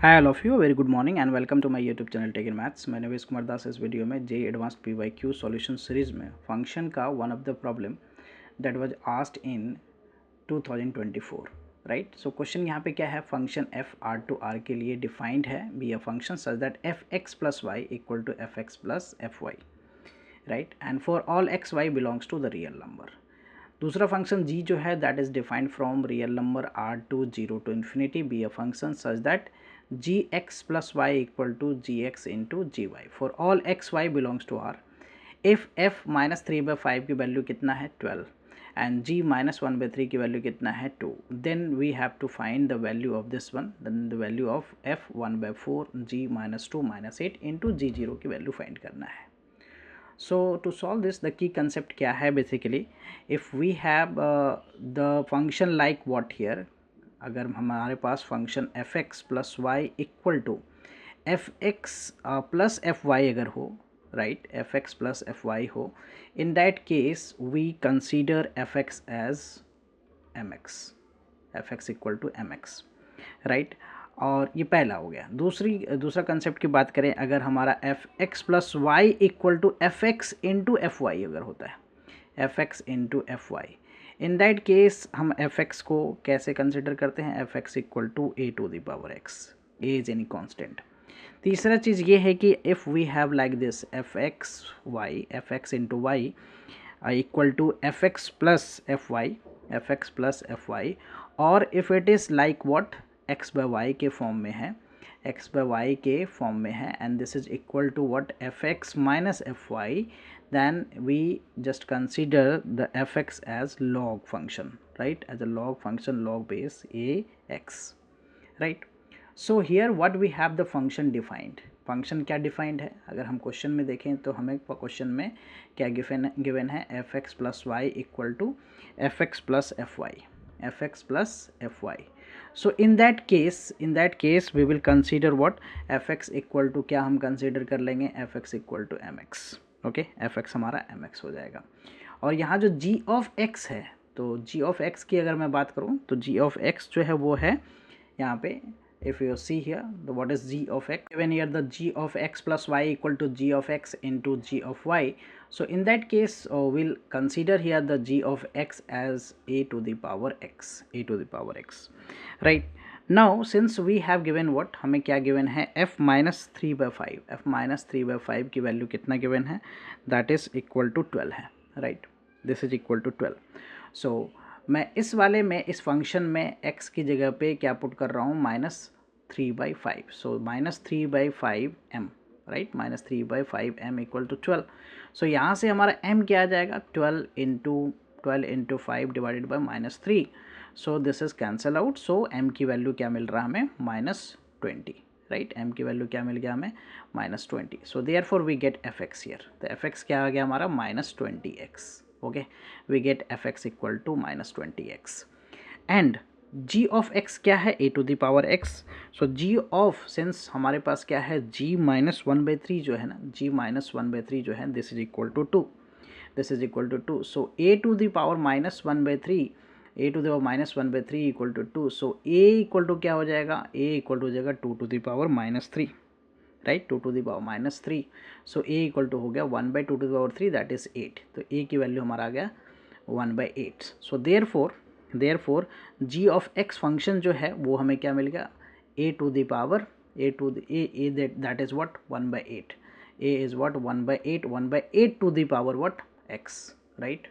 Hi all of you, very good morning and welcome to my YouTube channel Tech in Maths. मैं नवेश कुमार दास इस video में JEE advance PYQ solution series में function का one of the problem that was asked in 2024 right. So question यहाँ पे क्या है, function f r to r के लिए डिफाइंड है be a function such that fx plus y equal to fx plus fy right, and for all x y belongs to the real number. दूसरा function g जो है that is defined from real number r to 0 to infinity be a function such that gx plus y equal to gx into gy for all x y belongs to r if f minus 3/5 की value कितना है 12 and g minus 1/3 की value कितना है 2, then we have to find the value of this one, then the value of f 1/4 g minus 2 minus 8 into g0 की value find करना है. So to solve this the key concept क्या है, basically if we have the function like what here, अगर हमारे पास function f x plus y equal to f x plus f y अगर हो, right, f x plus f y हो, in that case we consider f x as m x, f x equal to m x, right. और ये पहला हो गया. दूसरा concept की बात करें, अगर हमारा f x plus y equal to f x into f y अगर होता है, f x into f y, in that case हम एफ एक्स को कैसे कंसिडर करते हैं, f x equal to a to the power x, a is any constant. तीसरा चीज़ ये है कि if we have like this f x into y equal to f x plus f y, और if it is like what x by y के form में है, x by y के फॉर्म में है, and this is equal to what f x minus f y, then we just consider the fx as log function, right, as a log function, log base ax, right. So here what we have the function defined, function क्या defined है, अगर हम question में देखें तो हमें question में क्या गिवन है, f x plus y equal to f x plus f y, f x plus f y. So in that case we will consider what f x equal to, क्या हम consider कर लेंगे, f x equal to m x, okay, f x हमारा m x हो जाएगा. और यहाँ जो जी ऑफ एक्स है, तो जी ऑफ एक्स की अगर मैं बात करूँ तो जी ऑफ एक्स जो है वो है यहाँ पे, if you see here the what is g of x, given here the g of x plus y equal to g of x into g of y. So in that case we'll consider here the g of x as a to the power x, right. Now since we have given what, हमें क्या given है, f minus 3/5 की value कितना given है, that is equal to 12 है, right, this is equal to 12. so मैं इस वाले में इस फंक्शन में x की जगह पे क्या पुट कर रहा हूँ, -3/5, so -3/5 m, right, -3/5 m equal to 12. So यहाँ से हमारा m क्या आ जाएगा, 12 into 5 divided by -3. So this is cancel out. So m की वैल्यू क्या मिल रहा है हमें, -20, राइट, m की वैल्यू क्या मिल गया हमें, -20. So therefore we get f x here, तो एफ एक्स क्या आ गया हमारा, -20x, okay, we get f x equal to -20x. And g of x क्या है, a to the power x. So g of, since हमारे पास क्या है, g माइनस 1/3 जो है ना, g माइनस 1/3 जो है, this is equal to 2, this is equal to 2. So a to the power -1/3, a to the power -1/3 equal to 2. So a equal to क्या हो जाएगा, a इक्वल टू हो जाएगा 2 to the power -3, right, 2 to the power -3. So a equal to हो गया 1/2 to the power 3, that is 8. तो a की value हमारा आ गया 1/8. So therefore g of x function जो है वो हमें क्या मिल गया, a to the power that is what 1/8, a is what 1/8 to the power what x, right,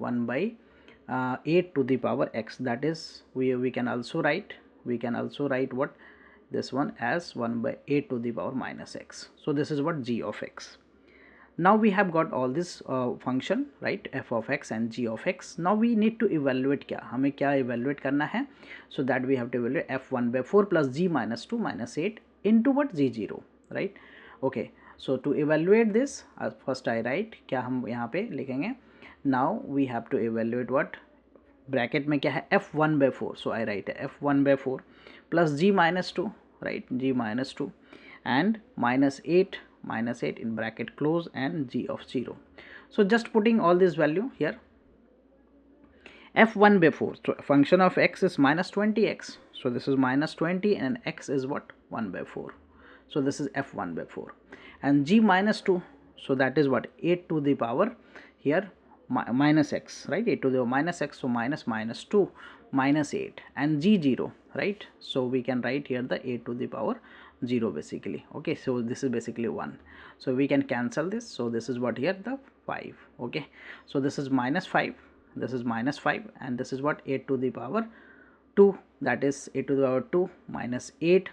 1/8 to the power x, that is we can also write what this one as 1/8 to the power -x. So this is what g of x. Now we have got all this function, right, f of x and g of x. Now we need to evaluate, क्या हमें क्या evaluate करना है, so that we have to evaluate f 1/4 plus g minus 2 minus 8 into what, g0, right. Okay, so to evaluate this first I write, क्या हम यहाँ पे लिखेंगे, now we have to evaluate what, bracket में क्या है, f 1/4, so I write f 1/4 plus g minus 2, right, g minus 2 and -8 in bracket close and g of 0. So just putting all this value here, f 1/4, so function of x is -20x, So this is minus 20 and x is what? 1 by 4. So this is f 1 by 4. And g minus 2, so that is what? 8 to the power here minus x, right? 8 to the power minus x, so minus minus 2 minus 8, and g 0, right? So we can write here the 8 to the power 0 basically. Okay, so this is basically 1, so we can cancel this. So this is what here? The 5. Okay, so this is minus 5, this is minus 5, and this is what? 8 to the power 2, that is 8 to the power 2 minus 8,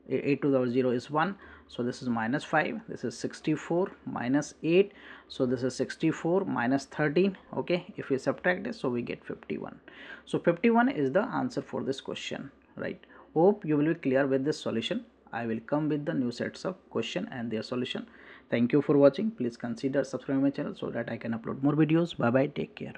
8 to the power 0 is 1, so this is minus 5, this is 64 minus 8, so this is 64 minus 13. Okay, if we subtract this, so we get 51. So 51 is the answer for this question, right? Hope you will be clear with this solution. I will come with the new sets of question and their solution. Thank you for watching. Please consider subscribing my channel so that I can upload more videos. Bye bye, take care.